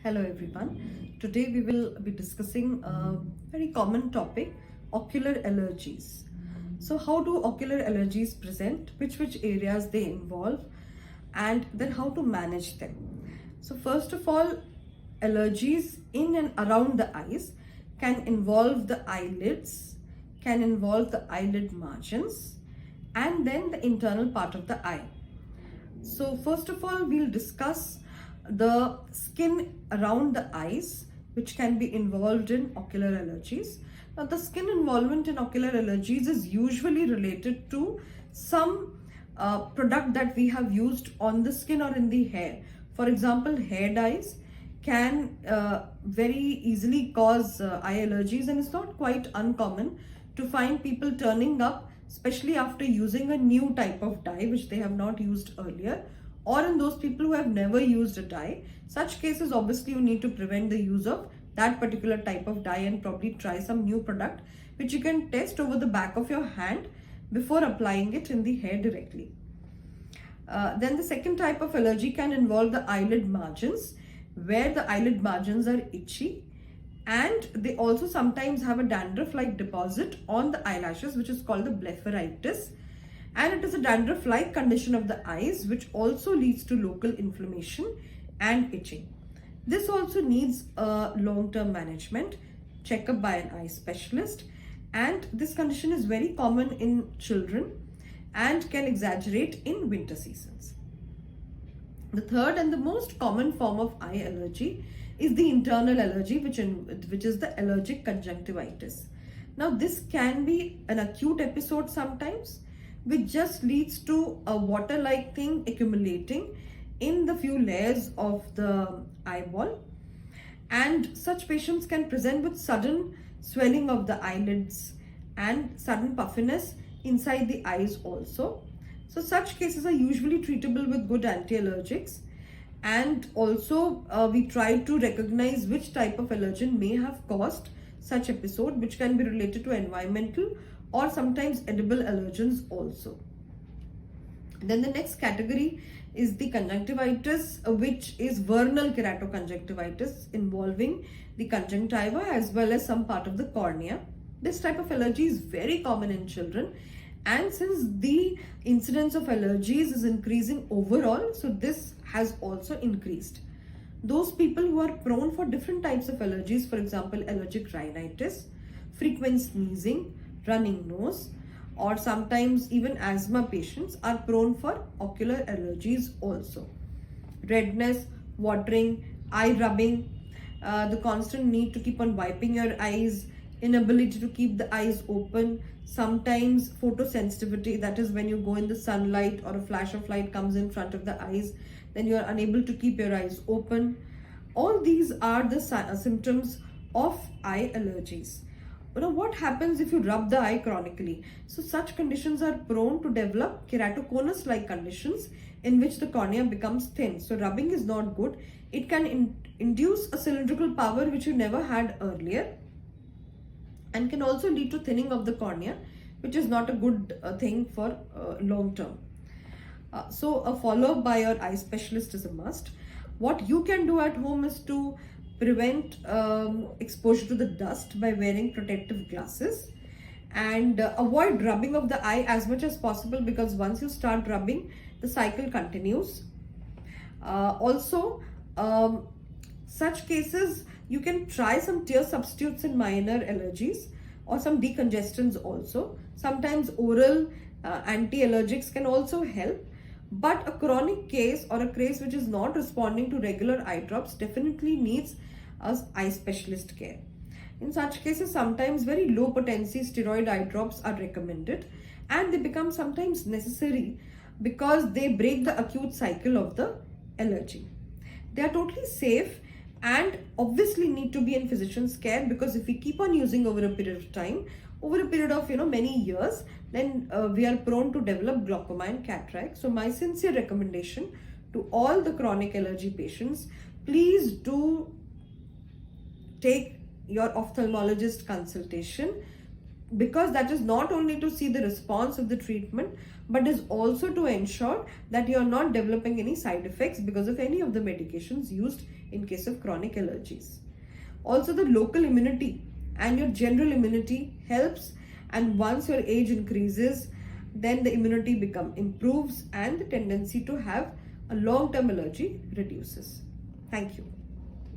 Hello everyone. Today we will be discussing a very common topic, ocular allergies. So how do ocular allergies present, which areas they involve, and then how to manage them. So first of all, allergies in and around the eyes can involve the eyelids, can involve the eyelid margins, and then the internal part of the eye. So first of all, we'll discuss the skin around the eyes, which can be involved in ocular allergies. Now, the skin involvement in ocular allergies is usually related to some product that we have used on the skin or in the hair. For example, hair dyes can very easily cause eye allergies, and it's not quite uncommon to find people turning up, especially after using a new type of dye which they have not used earlier, or in those people who have never used a dye. Such cases, obviously you need to prevent the use of that particular type of dye and probably try some new product which you can test over the back of your hand before applying it in the hair directly. Then the second type of allergy can involve the eyelid margins, where the eyelid margins are itchy, and they also sometimes have a dandruff-like deposit on the eyelashes, which is called the blepharitis, and it is a dandruff-like condition of the eyes which also leads to local inflammation and itching. This also needs a long-term management, checkup by an eye specialist, and this condition is very common in children and can exaggerate in winter seasons. The third and the most common form of eye allergy is the internal allergy, which is the allergic conjunctivitis. Now, this can be an acute episode sometimes, which just leads to a water-like thing accumulating in the few layers of the eyeball, and such patients can present with sudden swelling of the eyelids and sudden puffiness inside the eyes also. So such cases are usually treatable with good anti-allergics, and also we try to recognize which type of allergen may have caused such episode, which can be related to environmental or sometimes edible allergens also. Then the next category is the conjunctivitis, which is vernal keratoconjunctivitis involving the conjunctiva as well as some part of the cornea. This type of allergy is very common in children, and since the incidence of allergies is increasing overall, so this has also increased. Those people who are prone for different types of allergies, for example, allergic rhinitis, frequent sneezing, running nose, or sometimes even asthma patients are prone for ocular allergies also. Redness, watering, eye rubbing, the constant need to keep on wiping your eyes, inability to keep the eyes open, sometimes photosensitivity, that is when you go in the sunlight or a flash of light comes in front of the eyes, then you are unable to keep your eyes open. All these are the symptoms of eye allergies. Now, what happens if you rub the eye chronically? So such conditions are prone to develop keratoconus-like conditions in which the cornea becomes thin. So rubbing is not good. It can induce a cylindrical power which you never had earlier, and can also lead to thinning of the cornea, which is not a good thing for long term. So a follow-up by your eye specialist is a must. What you can do at home is to prevent exposure to the dust by wearing protective glasses, and avoid rubbing of the eye as much as possible, because once you start rubbing, the cycle continues. Also, such cases, you can try some tear substitutes in minor allergies or some decongestants also. Sometimes oral anti-allergics can also help, but a chronic case or a case which is not responding to regular eye drops definitely needs eye specialist care. In such cases, sometimes very low potency steroid eye drops are recommended, and they become sometimes necessary because they break the acute cycle of the allergy. They are totally safe and obviously need to be in physician's care, because if we keep on using over a period of time, over a period of many years, then we are prone to develop glaucoma and cataract. So my sincere recommendation to all the chronic allergy patients, please do take your ophthalmologist consultation, because that is not only to see the response of the treatment, but is also to ensure that you are not developing any side effects because of any of the medications used in case of chronic allergies. Also, the local immunity and your general immunity helps, and once your age increases, then the immunity improves and the tendency to have a long-term allergy reduces. Thank you.